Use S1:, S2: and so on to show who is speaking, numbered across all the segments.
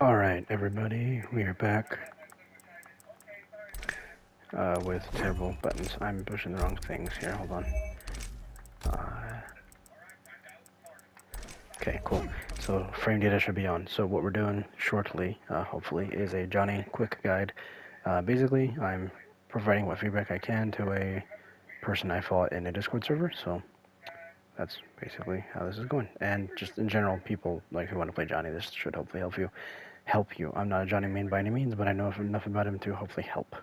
S1: Alright, everybody, we are back with terrible buttons. I'm pushing the wrong things here, hold on. Okay, cool. So, frame data should be on. So what we're doing shortly, hopefully, is a Johnny quick guide. Basically, I'm providing what feedback I can to a person I fought in a Discord server, so that's basically how this is going. And just in general, people like who want to play Johnny, this should hopefully help you. I'm not a Johnny main by any means, but I know enough about him to hopefully help.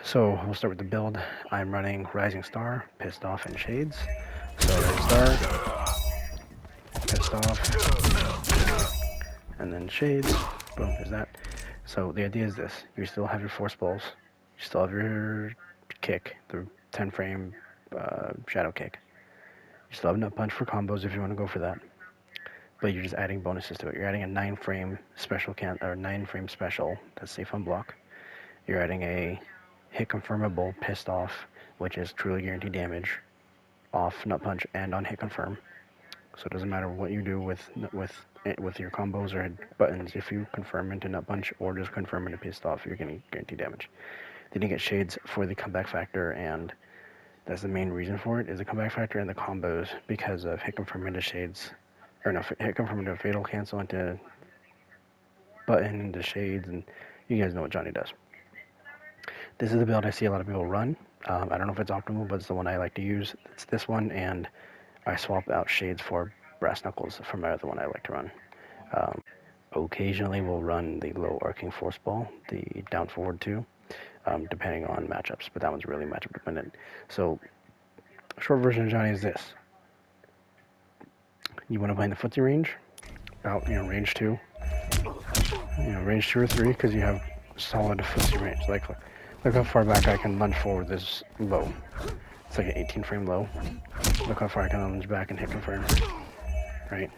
S1: So we'll start with the build. I'm running Rising Star, Pissed Off, and Shades. So Rising Star, Pissed Off, and then Shades. Boom, there's that. So the idea is this: you still have your force balls, you still have your kick, the 10 frame shadow kick. You still have nut punch for combos if you want to go for that. But you're just adding bonuses to it. You're adding a 9 frame special 9 frame special that's safe on block. You're adding a hit confirmable Pissed Off, which is truly guaranteed damage off nut punch and on hit confirm. So it doesn't matter what you do with your combos or buttons. If you confirm into nut punch or just confirm into Pissed Off, you're getting guaranteed damage. Then you get Shades for the comeback factor, and that's the main reason for it, is the comeback factor and the combos, because of hit confirm into Shades, or no, hit confirm into fatal cancel into button into Shades, and you guys know what Johnny does. This is the build I see a lot of people run. I don't know if it's optimal, but it's the one I like to use. It's this one, and I swap out Shades for Brass Knuckles from my other one I like to run. Occasionally we'll run the low arcing force ball, the down forward 2, depending on matchups, but that one's really matchup dependent. So, short version of Johnny is this. You want to play in the footsie range, about, range 2. Range 2 or 3, because you have solid footsie range. Look how far back I can lunge forward this low. It's like an 18 frame low. Look how far I can lunge back and hit confirm. Right?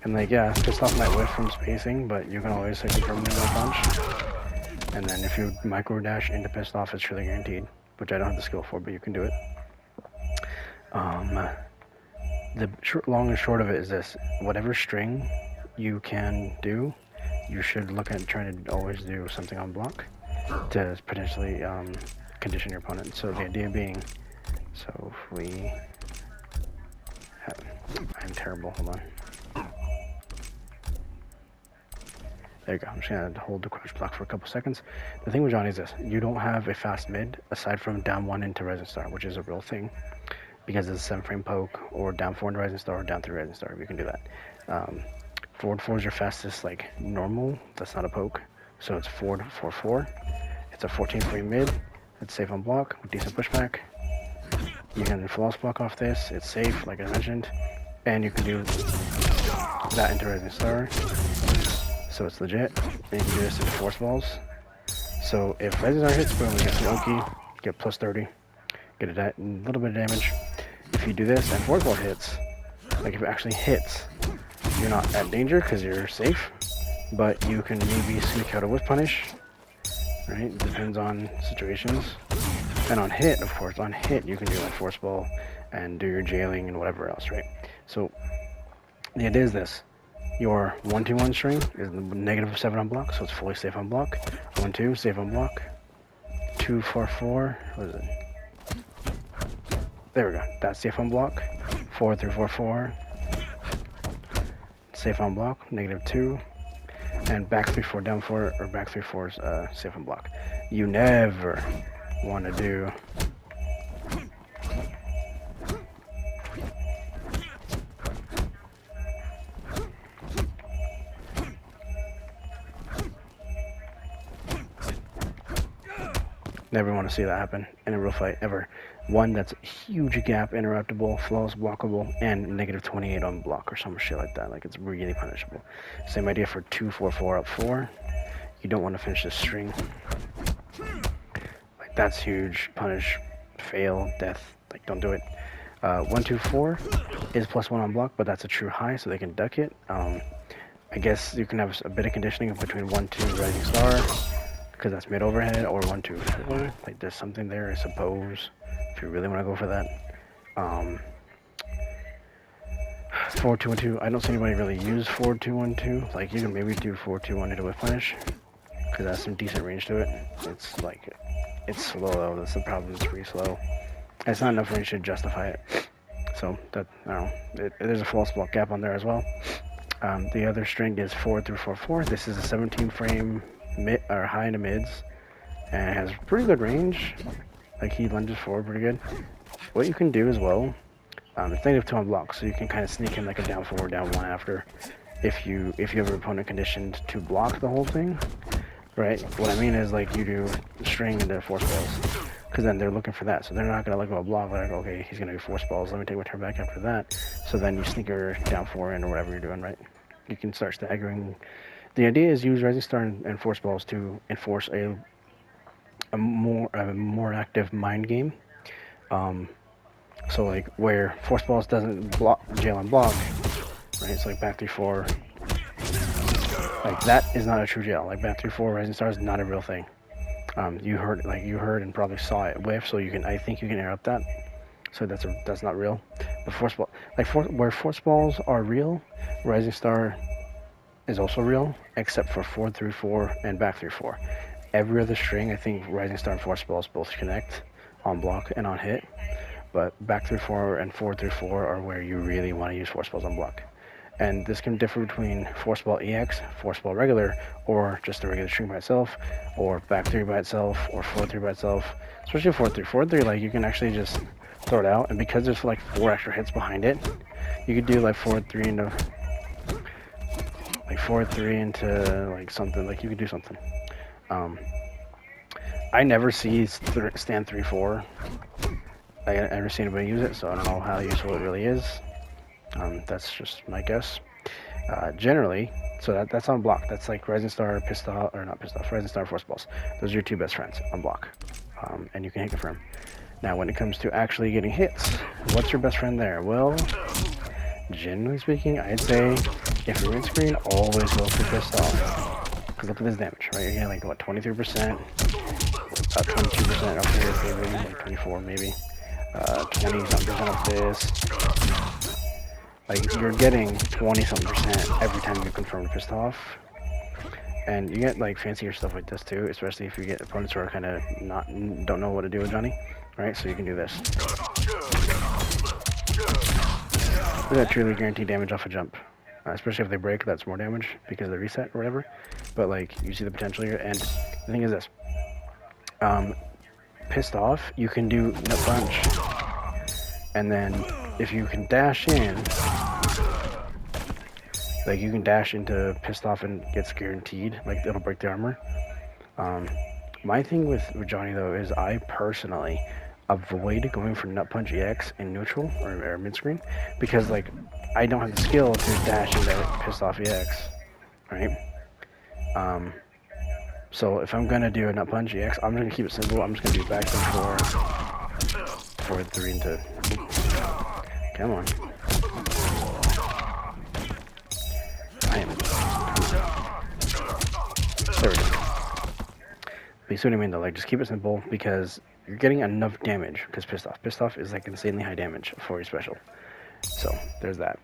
S1: And yeah, Pissed Off might whiff from spacing, but you can always hit confirm into a punch. And then if you micro dash into Pissed Off, it's truly guaranteed, which I don't have the skill for, but you can do it. The long and short of it is this: whatever string you can do, you should look at trying to always do something on block to potentially condition your opponent. So the idea being, so if we have, I'm terrible, hold on. There you go, I'm just gonna hold the crouch block for a couple seconds. The thing with Johnny is this: you don't have a fast mid aside from down 1 into Rising Star, which is a real thing, because it's a 7 frame poke, or down 4 into Rising Star, or down 3 Rising Star. You can do that. Forward 4 is your fastest, normal. That's not a poke. So it's forward 4-4. It's a 14 frame mid. It's safe on block with decent pushback. You can floss block off this. It's safe, like I mentioned. And you can do that into Rising Star. So it's legit. And you can do this into force balls. So if Rising Star hits, boom, you get some Oki, get plus 30. Get a little bit of damage. If you do this and force ball hits, if it actually hits, you're not at danger because you're safe, but you can maybe sneak out a whiff punish, right? Depends on situations. And on hit, of course, on hit you can do force ball and do your jailing and whatever else, right? So the idea is this: your 1-2-1 string is -7 on block, so it's fully safe on block. 1-2, safe on block. 2-4-4, what is it? There we go, that's safe on block. 4-3-4-4. Safe on block, -2, and back 3-4 down 4, or back 3-4 is safe on block. You never want to do never want to see that happen in a real fight ever. One that's a huge gap, interruptible, flawless blockable, and -28 on block or some shit like that. It's really punishable. Same idea for 2-4-4 up 4. You don't want to finish this string. That's huge. Punish, fail, death. Don't do it. 1-2-4 is +1 on block, but that's a true high, so they can duck it. I guess you can have a bit of conditioning between 1-2 Rising Star, because that's mid overhead, or 1-2-4. There's something there, I suppose, if you really want to go for that. 4-2-1-2. I don't see anybody really use 4-2-1-2. Like you can maybe do 4-2-1 to whip punish, because that's some decent range to it. It's like it's slow though. That's the problem. It's pretty slow. It's not enough range to justify it. So that I don't know. There's a false block gap on there as well. The other string is 4-4-4. This is a 17 frame mid or high into mids, and it has pretty good range. Like he lunges forward pretty good. What you can do as well, it's negative 2 on block, so you can kind of sneak in like a down 4, down 1 after, if you have an opponent conditioned to block the whole thing, right? What I mean is like you do string into force balls, because then they're looking for that, so they're not gonna let go of block. They're like, okay, he's gonna do force balls. Let me take my turn back after that. So then you sneak your down 4 in or whatever you're doing, right? You can start staggering. The idea is use Rising Star and force balls to enforce a more active mind game. So like where force balls doesn't block jail and block, right? It's like back 3-4. Like that is not a true jail. Like back 3-4 Rising Star is not a real thing. You heard and probably saw it whiff, so I think you can interrupt that. So that's not real. But force ball, where force balls are real, Rising Star is also real, except for 4-3-4 and back 3-4. Every other string, I think Rising Star and force balls both connect on block and on hit. But back 3-4 and 4-3-4 are where you really want to use force balls on block. And this can differ between force ball EX, force ball regular, or just a regular string by itself, or back 3 by itself, or 4-3 by itself. Especially 4-3. 4-3, like you can actually just throw it out, and because there's like 4 extra hits behind it, you could do like 4-3 into like something. Like you could do something. I never see stand 3-4. I never see anybody use it, so I don't know how useful it really is. That's just my guess. Generally, so that's on block. That's like Rising Star, Pissed Off, or not Pissed Off, Rising Star, Force Balls. Those are your 2 best friends on block. And you can hit confirm. Now, when it comes to actually getting hits, what's your best friend there? Well, generally speaking, I'd say if you're in screen, always go for Pissed Off. Because look at this damage, right? You're getting like, what, 23%? About 22% up here, maybe, like 24 maybe. 20-something % of this. Like, you're getting 20-something% every time you confirm Pissed Off. And you get, like, fancier stuff like this, too, especially if you get opponents who are kind of don't know what to do with Johnny, right? So you can do this. Is that truly guaranteed damage off a jump? Especially if they break, that's more damage because of the reset or whatever. But, like, you see the potential here. And the thing is this. Pissed Off, you can do Nut Punch. And then, if you can dash in, like you can dash into Pissed Off and gets guaranteed, like it'll break the armor. My thing with Johnny though is I personally avoid going for Nut Punch EX in neutral or mid screen because like I don't have the skill to dash into Pissed Off EX, right? So if I'm gonna do a Nut Punch EX, I'm gonna keep it simple. I'm just gonna do back and 4-3 into. Come on. I am. There we go. But you see what I mean though, like just keep it simple because you're getting enough damage because Pissed Off. Pissed Off is like insanely high damage for your special. So there's that.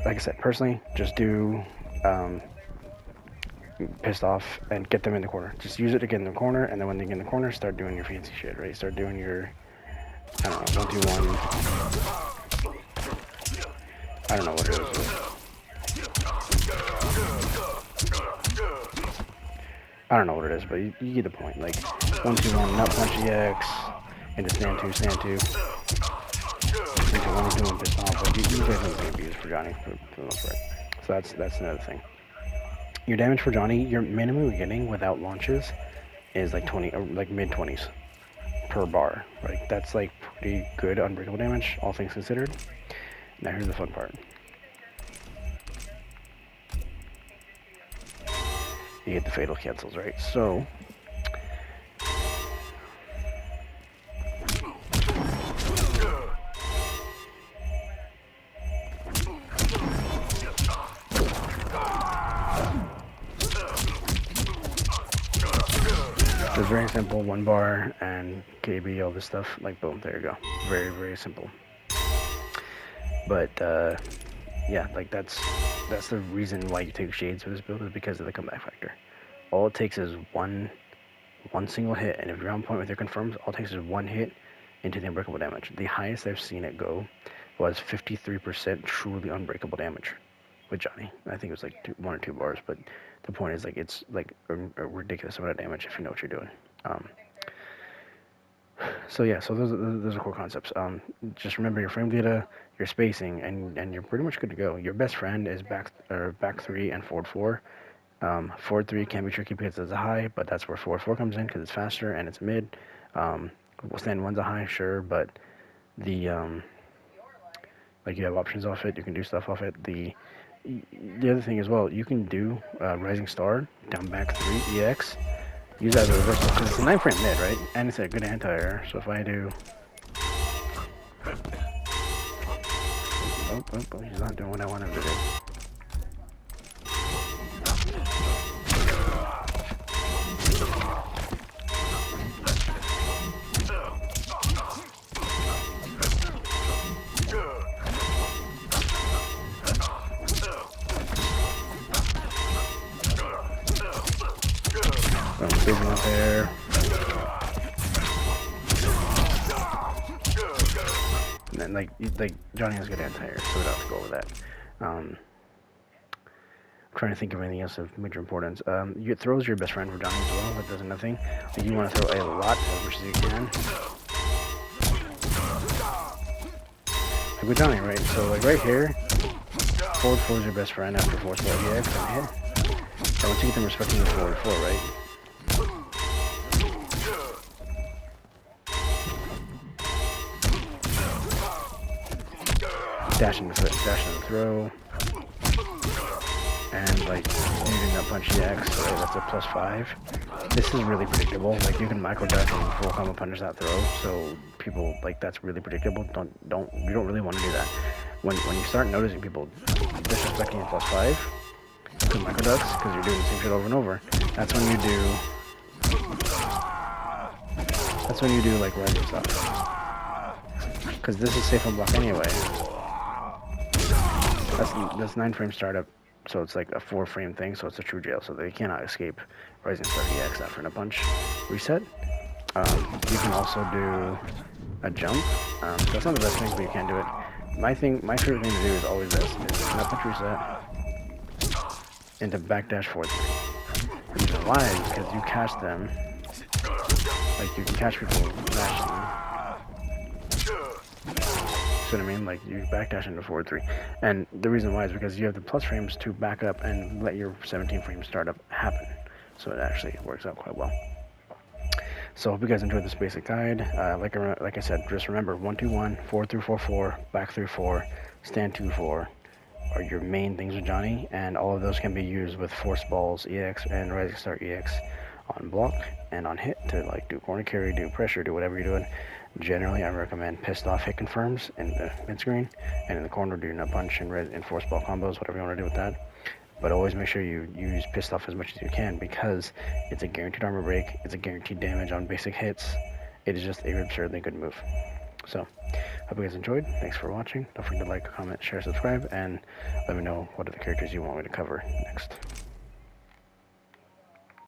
S1: Like I said, personally, just do Pissed Off and get them in the corner. Just use it to get in the corner, and then when they get in the corner, start doing your fancy shit, right? Start doing your, I don't know, 1-2-1. I don't know what it is. I don't know what it is, but you get the point. Like 1-2-1, Nut Punch EX, into stand 2, stand 2. Into 1-2-1 Pissed Off. Like you guys know it's gonna be used for Johnny for the most part. So that's another thing. Your damage for Johnny, your minimum you're getting without launches is like 20, like mid 20s per bar. Like that's like pretty good unbreakable damage, all things considered. Now here's the fun part. You get the fatal cancels, right? So it's very simple, 1 bar and KB, all this stuff, like boom, there you go. Very, very simple. But yeah, like that's the reason why you take shades for this build, is because of the comeback factor. All it takes is one single hit, and if you're on point with your confirms, all it takes is one hit into the unbreakable damage. The highest I've seen it go was 53% truly unbreakable damage with Johnny. I think it was like 1 or 2 bars, but the point is, like, it's like a ridiculous amount of damage if you know what you're doing. So yeah, so those are core concepts. Just remember your frame data, your spacing, and you're pretty much good to go. Your best friend is back 3 and forward 4. Forward 3 can be tricky because it's a high, but that's where forward 4 comes in because it's faster and it's mid. Stand 1's a high, sure, but the like, you have options off it. You can do stuff off it. The other thing as well, you can do Rising Star down back 3 EX. Use that as a reversal because it's a 9-frame mid, right? And it's a good anti-air. So if I do, oh, he's not doing what I want him to do. So I'm saving up there. And then like Johnny has good anti-air, so we don't have to go over that. I'm trying to think of anything else of major importance. Your throws your best friend for Johnny as well. That does nothing. Like, you want to throw a lot as much as you can. Like with Johnny, right? So like right here, forward 4 is your best friend after forward 4 EX on hit. So once you get them respecting the forward 4, right? Dash into the throw, and like using that punch EX, so that's a +5. This is really predictable. Like, you can micro dash and full combo punish that throw, so people, like, that's really predictable. You don't really want to do that. When you start noticing people disrespecting your +5 to micro ducks because you're doing the same shit over and over, that's when you do like rising stuff. Because this is safe on block anyway. That's 9-frame startup, so it's like a 4-frame thing, so it's a true jail, so they cannot escape Rising Star EX after a punch reset. You can also do a jump. That's not the best thing, but you can do it. My favorite thing to do is always this: is nut punch reset into backdash 4-3. The reason why is because you catch them, like, you can catch people mashing. See what I mean? Like, you backdash into 4-3, and the reason why is because you have the plus frames to back up and let your 17-frame startup happen. So it actually works out quite well. So I hope you guys enjoyed this basic guide. Like I said, just remember 1-2-1, 4-3-4-4, back 3-4, stand 2-4 are your main things with Johnny, and all of those can be used with Force Balls EX and Rising Star EX on block and on hit to, like, do corner carry, do pressure, do whatever you're doing. Generally, I recommend pissed off hit confirms in the mid screen, and in the corner do nut punch and force ball combos, whatever you want to do with that. But always make sure you use pissed off as much as you can, because it's a guaranteed armor break, it's a guaranteed damage on basic hits. It is just a absurdly good move. So, hope you guys enjoyed. Thanks for watching. Don't forget to like, comment, share, subscribe, and let me know what other characters you want me to cover next.